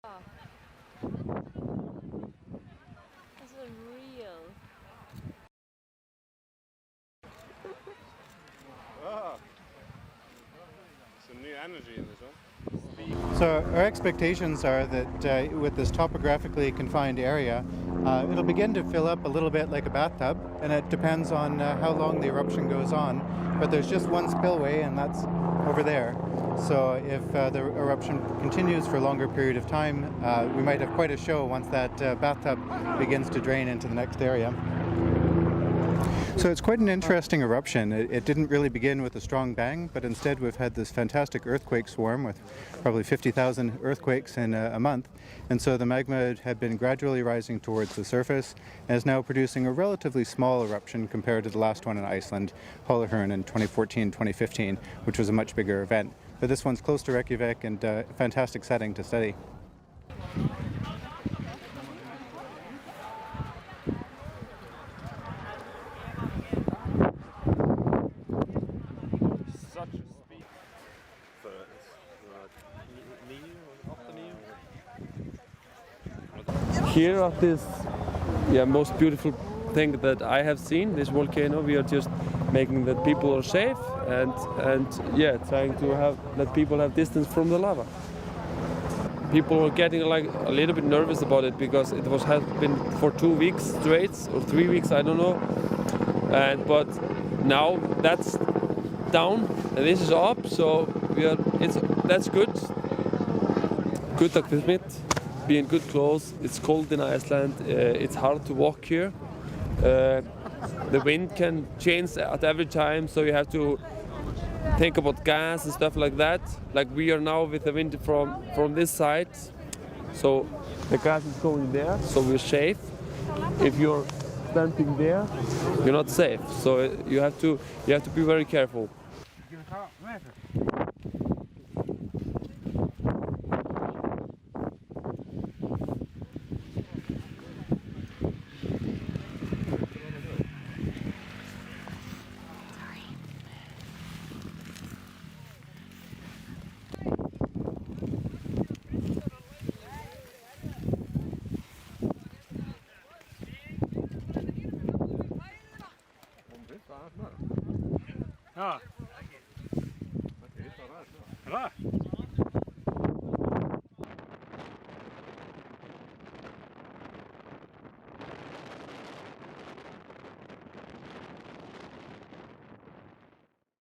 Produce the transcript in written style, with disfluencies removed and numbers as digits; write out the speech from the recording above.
Oh, this is real. Oh, some new energy in this one. So our expectations are that with this topographically confined area, it'll begin to fill up a little bit like a bathtub, and it depends on how long the eruption goes on. But there's just one spillway, and that's over there. So if the eruption continues for a longer period of time, we might have quite a show once that bathtub begins to drain into the next area. So it's quite an interesting eruption. It didn't really begin with a strong bang, but instead we've had this fantastic earthquake swarm with probably 50,000 earthquakes in a month. And so the magma had been gradually rising towards the surface and is now producing a relatively small eruption compared to the last one in Iceland, Holuhraun in 2014-2015, which was a much bigger event. But this one's close to Reykjavik and a fantastic setting to study. Here at this most beautiful thing that I have seen, this volcano, we are just making that people are safe and trying to let people have distance from the lava. People were getting like a little bit nervous about it because it has been for 2 weeks straight or 3 weeks, I don't know. But now that's down and this is up, so that's good. Good equipment, be in good clothes. It's cold in Iceland. It's hard to walk here. The wind can change at every time, so you have to think about gas and stuff like that. Like we are now with the wind from this side, so the gas is going there, so we're safe. If you're standing there, you're not safe. So you have to be very careful. Ja.